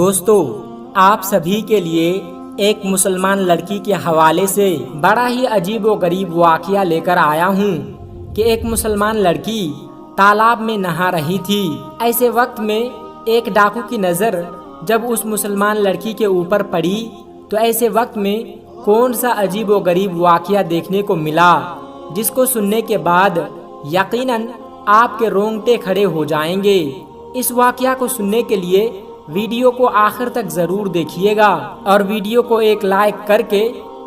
دوستو، آپ سبھی کے لیے ایک مسلمان لڑکی کے حوالے سے بڑا ہی عجیب و غریب واقعہ لے کر آیا ہوں کہ ایک مسلمان لڑکی تالاب میں نہا رہی تھی۔ ایسے وقت میں ایک ڈاکو کی نظر جب اس مسلمان لڑکی کے اوپر پڑی تو ایسے وقت میں کون سا عجیب و غریب واقعہ دیکھنے کو ملا جس کو سننے کے بعد یقیناً آپ کے رونگٹے کھڑے ہو جائیں گے۔ اس واقعہ کو سننے کے لیے ویڈیو کو آخر تک ضرور دیکھیے گا اور ویڈیو کو ایک لائک کر کے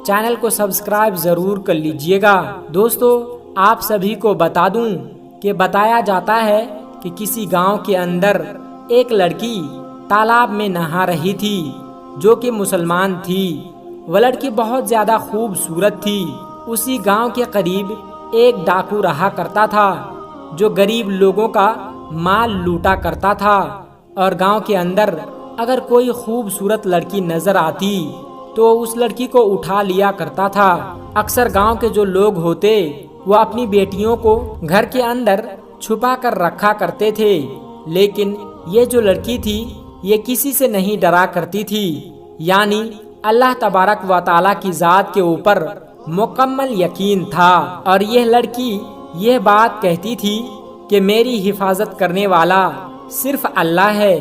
چینل کو سبسکرائب ضرور کر لیجئے گا۔ دوستو، آپ سبھی کو بتا دوں کہ بتایا جاتا ہے کہ کسی گاؤں کے اندر ایک لڑکی تالاب میں نہا رہی تھی جو کہ مسلمان تھی۔ وہ لڑکی بہت زیادہ خوبصورت تھی۔ اسی گاؤں کے قریب ایک ڈاکو رہا کرتا تھا جو غریب لوگوں کا مال لوٹا کرتا تھا، اور گاؤں کے اندر اگر کوئی خوبصورت لڑکی نظر آتی تو اس لڑکی کو اٹھا لیا کرتا تھا۔ اکثر گاؤں کے جو لوگ ہوتے وہ اپنی بیٹیوں کو گھر کے اندر چھپا کر رکھا کرتے تھے، لیکن یہ جو لڑکی تھی یہ کسی سے نہیں ڈرا کرتی تھی، یعنی اللہ تبارک و تعالیٰ کی ذات کے اوپر مکمل یقین تھا، اور یہ لڑکی یہ بات کہتی تھی کہ میری حفاظت کرنے والا صرف اللہ ہے،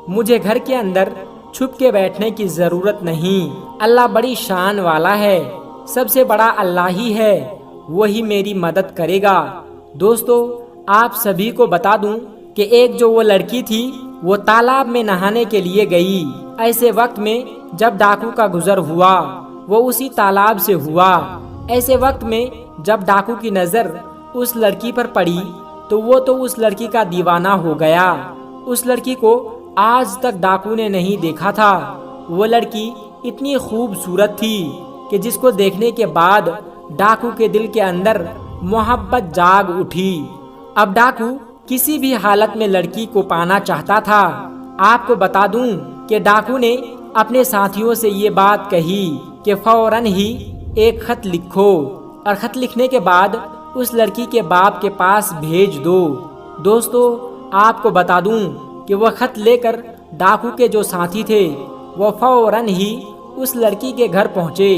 مجھے گھر کے اندر چھپ کے بیٹھنے کی ضرورت نہیں، اللہ بڑی شان والا ہے، سب سے بڑا اللہ ہی ہے، وہی میری مدد کرے گا۔ دوستو، آپ سبھی کو بتا دوں کہ ایک جو وہ لڑکی تھی وہ تالاب میں نہانے کے لیے گئی۔ ایسے وقت میں جب ڈاکو کا گزر ہوا وہ اسی تالاب سے ہوا۔ ایسے وقت میں جب ڈاکو کی نظر اس لڑکی پر پڑی تو وہ تو اس لڑکی کا دیوانہ ہو گیا۔ اس لڑکی کو آج تک ڈاکو نے نہیں دیکھا تھا۔ وہ لڑکی اتنی خوبصورت تھی کہ جس کو دیکھنے کے بعد ڈاکو کے دل کے اندر محبت جاگ اٹھی۔ اب ڈاکو کسی بھی حالت میں لڑکی کو پانا چاہتا تھا۔ آپ کو بتا دوں کہ ڈاکو نے اپنے ساتھیوں سے یہ بات کہی کہ فوراً ہی ایک خط لکھو اور خط لکھنے کے بعد اس لڑکی کے باپ کے پاس بھیج دو۔ دوستو، آپ کو بتا دوں کہ وہ خط لے کر ڈاکو کے جو ساتھی تھے وہ فوراً ہی اس لڑکی کے گھر پہنچے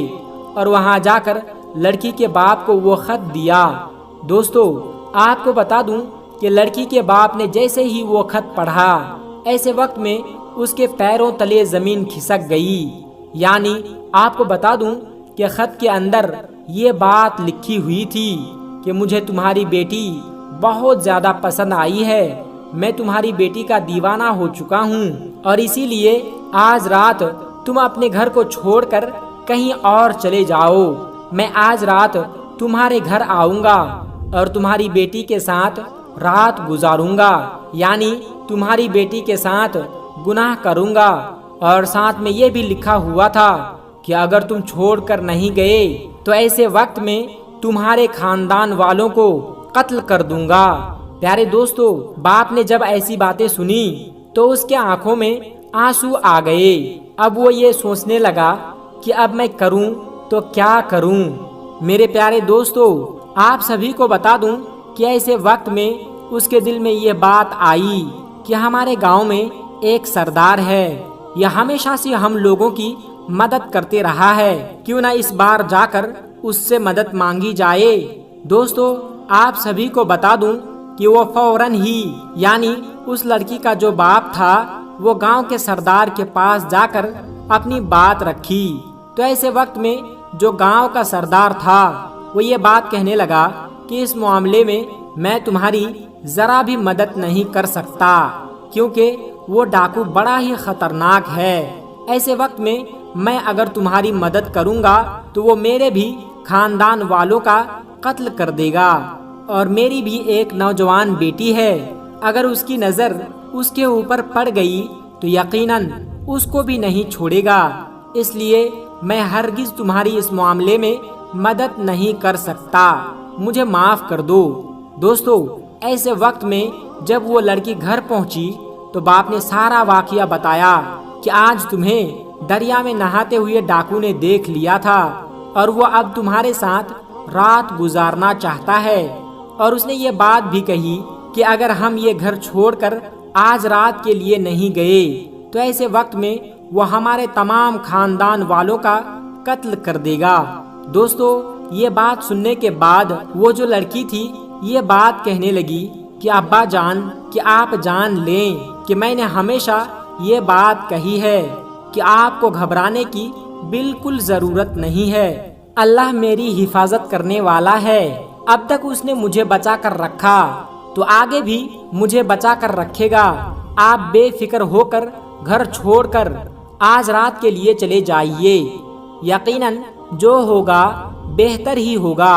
اور وہاں جا کر لڑکی کے باپ کو وہ خط دیا۔ دوستو، آپ کو بتا دوں کہ لڑکی کے باپ نے جیسے ہی وہ خط پڑھا ایسے وقت میں اس کے پیروں تلے زمین کھسک گئی۔ یعنی آپ کو بتا دوں کہ خط کے اندر یہ بات لکھی ہوئی تھی کہ مجھے تمہاری بیٹی بہت زیادہ پسند آئی ہے، میں تمہاری بیٹی کا دیوانہ ہو چکا ہوں، اور اسی لیے آج رات تم اپنے گھر کو چھوڑ کر کہیں اور چلے جاؤ۔ میں آج رات تمہارے گھر آؤں گا اور تمہاری بیٹی کے ساتھ رات گزاروں گا، یعنی تمہاری بیٹی کے ساتھ گناہ کروں گا، اور ساتھ میں یہ بھی لکھا ہوا تھا کہ اگر تم چھوڑ کر نہیں گئے تو ایسے وقت میں تمہارے خاندان والوں کو قتل کر دوں گا۔ پیارے دوستو، باپ نے جب ایسی باتیں سنی تو اس کے آنکھوں میں آنسو آ گئے۔ اب وہ یہ سوچنے لگا کہ اب میں کروں تو کیا کروں۔ میرے پیارے دوستو، آپ سبھی کو بتا دوں کہ ایسے وقت میں اس کے دل میں یہ بات آئی کہ ہمارے گاؤں میں ایک سردار ہے، یہ ہمیشہ سے ہم لوگوں کی مدد کرتے رہا ہے، کیوں نہ اس بار جا کر اس سے مدد مانگی جائے۔ دوستو، آپ سبھی کو بتا دوں کہ وہ فوراً ہی، یعنی اس لڑکی کا جو باپ تھا، وہ گاؤں کے سردار کے پاس جا کر اپنی بات رکھی۔ تو ایسے وقت میں جو گاؤں کا سردار تھا وہ یہ بات کہنے لگا کہ اس معاملے میں تمہاری ذرا بھی مدد نہیں کر سکتا، کیونکہ وہ ڈاکو بڑا ہی خطرناک ہے۔ ایسے وقت میں اگر تمہاری مدد کروں گا تو وہ میرے بھی خاندان والوں کا قتل کر دے گا، اور میری بھی ایک نوجوان بیٹی ہے، اگر اس کی نظر اس کے اوپر پڑ گئی تو یقیناً اس کو بھی نہیں چھوڑے گا، اس لیے میں ہرگز تمہاری اس معاملے میں مدد نہیں کر سکتا، مجھے معاف کر دو۔ دوستو، ایسے وقت میں جب وہ لڑکی گھر پہنچی تو باپ نے سارا واقعہ بتایا کہ آج تمہیں دریا میں نہاتے ہوئے ڈاکو نے دیکھ لیا تھا اور وہ اب تمہارے ساتھ رات گزارنا چاہتا ہے، اور اس نے یہ بات بھی کہی کہ اگر ہم یہ گھر چھوڑ کر آج رات کے لیے نہیں گئے تو ایسے وقت میں وہ ہمارے تمام خاندان والوں کا قتل کر دے گا۔ دوستو، یہ بات سننے کے بعد وہ جو لڑکی تھی یہ بات کہنے لگی کہ ابا جان، کہ آپ جان لیں کہ میں نے ہمیشہ یہ بات کہی ہے کہ آپ کو گھبرانے کی بالکل ضرورت نہیں ہے۔ اللہ میری حفاظت کرنے والا ہے۔ اب تک اس نے مجھے بچا کر رکھا تو آگے بھی مجھے بچا کر رکھے گا۔ آپ بے فکر ہو کر گھر چھوڑ کر آج رات کے لیے چلے جائیے۔ یقیناً جو ہوگا بہتر ہی ہوگا۔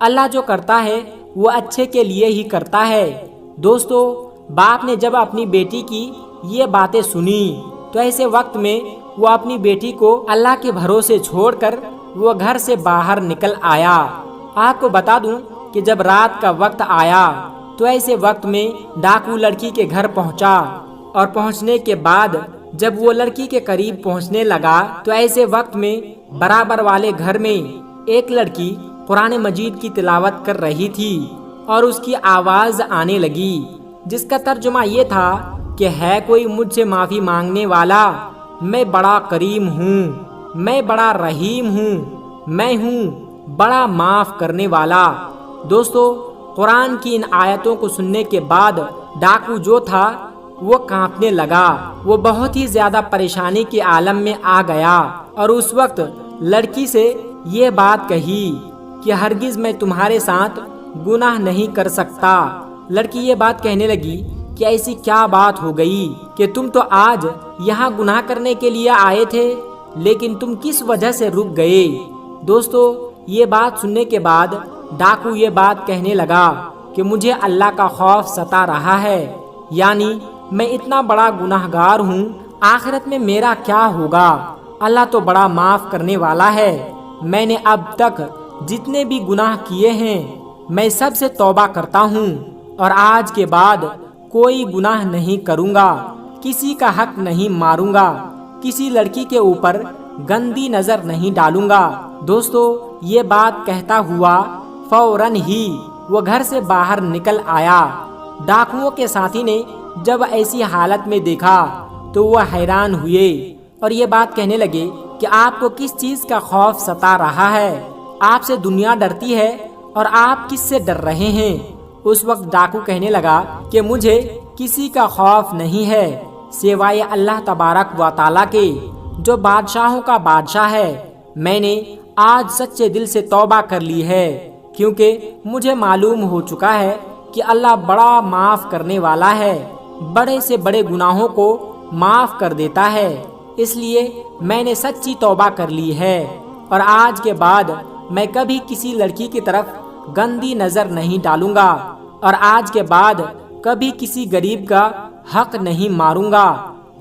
اللہ جو کرتا ہے وہ اچھے کے لیے ہی کرتا ہے۔ دوستو، باپ نے جب اپنی بیٹی کی یہ باتیں سنی تو ایسے وقت میں وہ اپنی بیٹی کو اللہ کے بھروسے چھوڑ کر وہ گھر سے باہر نکل آیا۔ آپ کو بتا دوں کہ جب رات کا وقت آیا تو ایسے وقت میں ڈاکو لڑکی کے گھر پہنچا، اور پہنچنے کے بعد جب وہ لڑکی کے قریب پہنچنے لگا تو ایسے وقت میں برابر والے گھر میں ایک لڑکی قرآن مجید کی تلاوت کر رہی تھی اور اس کی آواز آنے لگی، جس کا ترجمہ یہ تھا کہ ہے کوئی مجھ سے معافی مانگنے والا؟ میں بڑا کریم ہوں، میں بڑا رحیم ہوں، میں ہوں بڑا معاف کرنے والا۔ دوستو، قرآن کی ان آیتوں کو سننے کے بعد ڈاکو جو تھا وہ کانپنے لگا۔ وہ بہت ہی زیادہ پریشانی کے عالم میں آ گیا اور اس وقت لڑکی سے یہ بات کہی کہ ہرگز میں تمہارے ساتھ گناہ نہیں کر سکتا۔ لڑکی یہ بات کہنے لگی کہ ایسی کیا بات ہو گئی کہ تم تو آج یہاں گناہ کرنے کے لیے آئے تھے، لیکن تم کس وجہ سے رک گئے؟ دوستو، یہ بات سننے کے بعد ڈاکو یہ بات کہنے لگا کہ مجھے اللہ کا خوف ستا رہا ہے، یعنی میں اتنا بڑا گناہ گار ہوں، آخرت میں میرا کیا ہوگا؟ اللہ تو بڑا معاف کرنے والا ہے۔ میں نے اب تک جتنے بھی گناہ کیے ہیں میں سب سے توبہ کرتا ہوں، اور آج کے بعد کوئی گناہ نہیں کروں گا، کسی کا حق نہیں ماروں گا، کسی لڑکی کے اوپر گندی نظر نہیں ڈالوں گا۔ دوستو، یہ بات کہتا ہوا فوراً ہی وہ گھر سے باہر نکل آیا۔ ڈاکوؤں کے ساتھی نے جب ایسی حالت میں دیکھا تو وہ حیران ہوئے اور یہ بات کہنے لگے کہ آپ کو کس چیز کا خوف ستا رہا ہے؟ آپ سے دنیا ڈرتی ہے اور آپ کس سے ڈر رہے ہیں؟ اس وقت ڈاکو کہنے لگا کہ مجھے کسی کا خوف نہیں ہے سوائے اللہ تبارک و تعالیٰ کے، جو بادشاہوں کا بادشاہ ہے۔ میں نے آج سچے دل سے توبہ کر لی ہے، کیونکہ مجھے معلوم ہو چکا ہے کہ اللہ بڑا معاف کرنے والا ہے، بڑے سے بڑے گناہوں کو معاف کر دیتا ہے۔ اس لیے میں نے سچی توبہ کر لی ہے، اور آج کے بعد میں کبھی کسی لڑکی کی طرف گندی نظر نہیں ڈالوں گا، اور آج کے بعد کبھی کسی غریب کا حق نہیں ماروں گا۔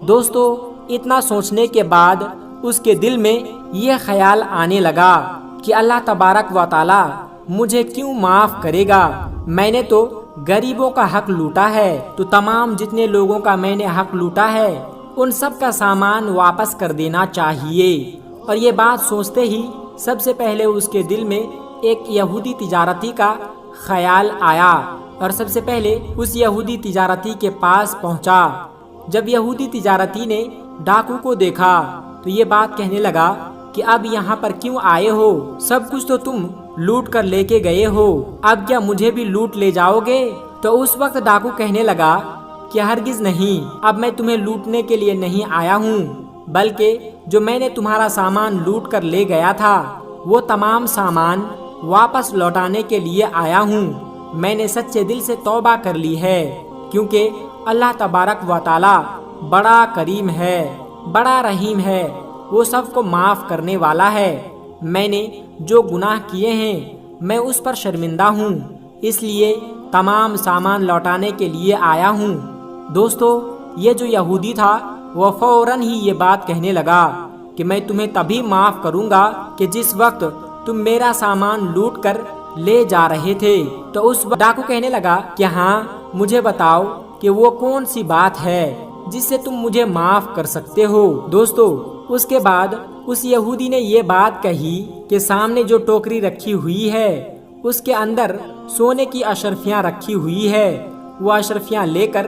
دوستو، اتنا سوچنے کے بعد اس کے دل میں یہ خیال آنے لگا کہ اللہ تبارک و تعالی مجھے کیوں معاف کرے گا؟ میں نے تو غریبوں کا حق لوٹا ہے، تو تمام جتنے لوگوں کا میں نے حق لوٹا ہے ان سب کا سامان واپس کر دینا چاہیے۔ اور یہ بات سوچتے ہی سب سے پہلے اس کے دل میں ایک یہودی تجارتی کا خیال آیا، اور سب سے پہلے اس یہودی تجارتی کے پاس پہنچا۔ جب یہودی تجارتی نے ڈاکو کو دیکھا تو یہ بات کہنے لگا کہ اب یہاں پر کیوں آئے ہو؟ سب کچھ تو تم لوٹ کر لے کے گئے ہو، اب کیا مجھے بھی لوٹ لے جاؤ گے؟ تو اس وقت ڈاکو کہنے لگا کہ ہرگز نہیں، اب میں تمہیں لوٹنے کے لیے نہیں آیا ہوں، بلکہ جو میں نے تمہارا سامان لوٹ کر لے گیا تھا وہ تمام سامان واپس لوٹانے کے لیے آیا ہوں۔ میں نے سچے دل سے توبہ کر لی ہے، کیونکہ اللہ تبارک و تعالی بڑا کریم ہے، بڑا رحیم ہے، وہ سب کو معاف کرنے والا ہے۔ میں نے جو گناہ کیے ہیں میں اس پر شرمندہ ہوں، اس لیے تمام سامان لوٹانے کے لیے آیا ہوں۔ دوستو، یہ جو یہودی تھا وہ فوراً ہی یہ بات کہنے لگا کہ میں تمہیں تبھی معاف کروں گا کہ جس وقت تم میرا سامان لوٹ کر لے جا رہے تھے۔ تو اس وقت ڈاکو کہنے لگا کہ ہاں، مجھے بتاؤ کہ وہ کون سی بات ہے جس سے تم مجھے معاف کر سکتے ہو۔ دوستو، اس کے بعد اس یہودی نے یہ بات کہی کہ سامنے جو ٹوکری رکھی ہوئی ہے اس کے اندر سونے کی اشرفیاں رکھی ہوئی ہے، وہ اشرفیاں لے کر